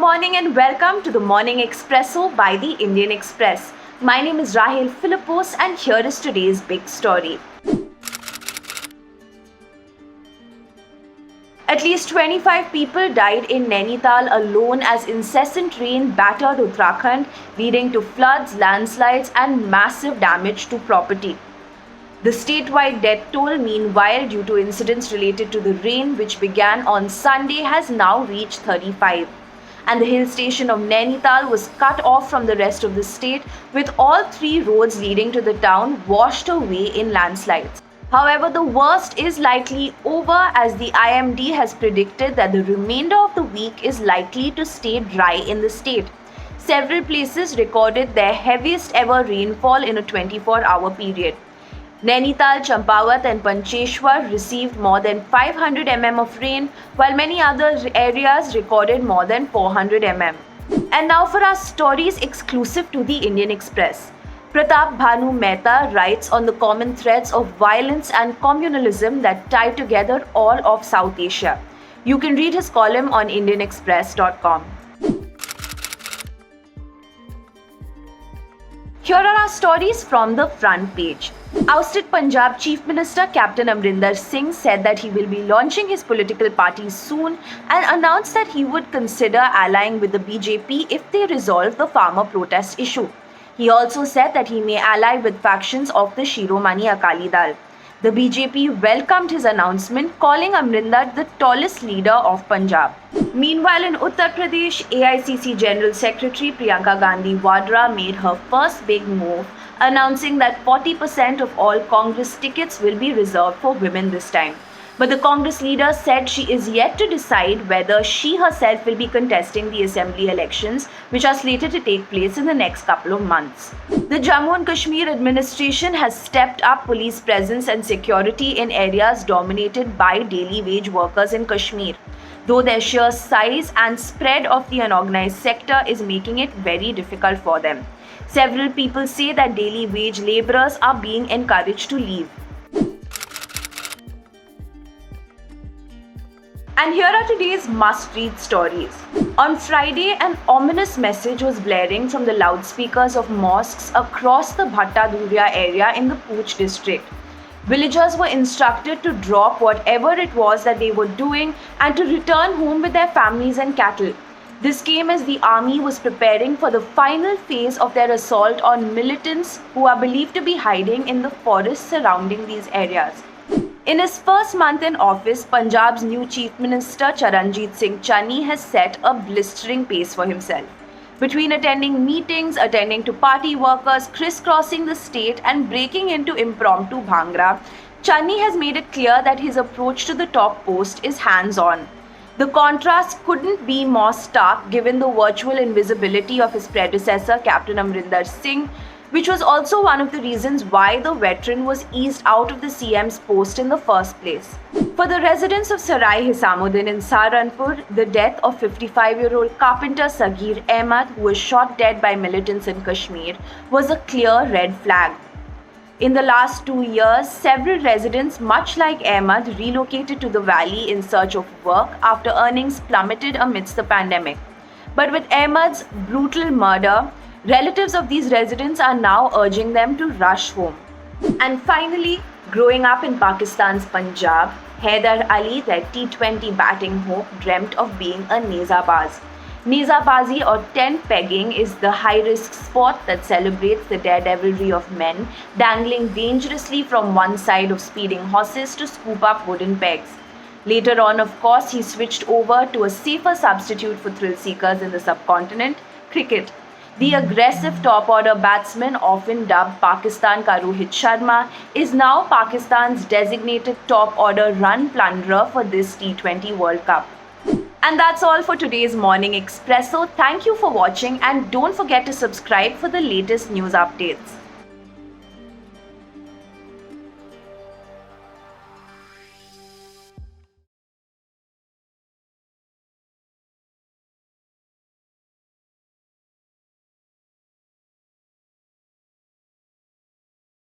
morning and welcome to the Morning Expresso by the Indian Express. My name is Rahel Philippos and here is today's big story. At least 25 people died in Nainital alone as incessant rain battered Uttarakhand, leading to floods, landslides and massive damage to property. The statewide death toll, meanwhile, due to incidents related to the rain which began on Sunday, has now reached 35. And the hill station of Nainital was cut off from the rest of the state, with all three roads leading to the town washed away in landslides. However, the worst is likely over as the IMD has predicted that the remainder of the week is likely to stay dry in the state. Several places recorded their heaviest ever rainfall in a 24-hour period. Nainital, Champawat and Pancheshwar received more than 500 mm of rain, while many other areas recorded more than 400 mm. And now for our stories exclusive to the Indian Express. Pratap Bhanu Mehta writes on the common threads of violence and communalism that tie together all of South Asia. You can read his column on indianexpress.com. Here are our stories from the front page. Ousted Punjab Chief Minister Captain Amrinder Singh said that he will be launching his political party soon and announced that he would consider allying with the BJP if they resolve the farmer protest issue. He also said that he may ally with factions of the Shiromani Akali Dal. The BJP welcomed his announcement, calling Amrinder the tallest leader of Punjab. Meanwhile, in Uttar Pradesh, AICC General Secretary Priyanka Gandhi made her first big move, announcing that 40% of all Congress tickets will be reserved for women this time. But the Congress leader said she is yet to decide whether she herself will be contesting the assembly elections, which are slated to take place in the next couple of months. The Jammu and Kashmir administration has stepped up police presence and security in areas dominated by daily wage workers in Kashmir, though their sheer size and spread of the unorganized sector is making it very difficult for them. Several people say that daily wage laborers are being encouraged to leave. And here are today's must-read stories. On Friday, an ominous message was blaring from the loudspeakers of mosques across the Bhatta Dhuria area in the Pooch district. Villagers were instructed to drop whatever it was that they were doing and to return home with their families and cattle. This came as the army was preparing for the final phase of their assault on militants who are believed to be hiding in the forests surrounding these areas. In his first month in office, Punjab's new Chief Minister Charanjit Singh Channi has set a blistering pace for himself. Between attending meetings, attending to party workers, crisscrossing the state and breaking into impromptu bhangra, Channi has made it clear that his approach to the top post is hands-on. The contrast couldn't be more stark given the virtual invisibility of his predecessor, Captain Amrinder Singh, which was also one of the reasons why the veteran was eased out of the CM's post in the first place. For the residents of Sarai Hisamuddin in Saharanpur, the death of 55-year-old carpenter Sagir Ahmad, who was shot dead by militants in Kashmir, was a clear red flag. In the last 2 years, several residents, much like Ahmad, relocated to the valley in search of work after earnings plummeted amidst the pandemic. But with Ahmad's brutal murder, relatives of these residents are now urging them to rush home. And finally, growing up in Pakistan's Punjab, Haider Ali, their T20 batting hope, dreamt of being a nezabaz. Nezabazi or tent pegging is the high-risk sport that celebrates the daredevilry of men dangling dangerously from one side of speeding horses to scoop up wooden pegs. Later on, of course, he switched over to a safer substitute for thrill seekers in the subcontinent, cricket. The aggressive top-order batsman, often dubbed Pakistan ka Rohit Sharma, is now Pakistan's designated top-order run plunderer for this T20 World Cup. And that's all for today's Morning Expresso. Thank you for watching and don't forget to subscribe for the latest news updates.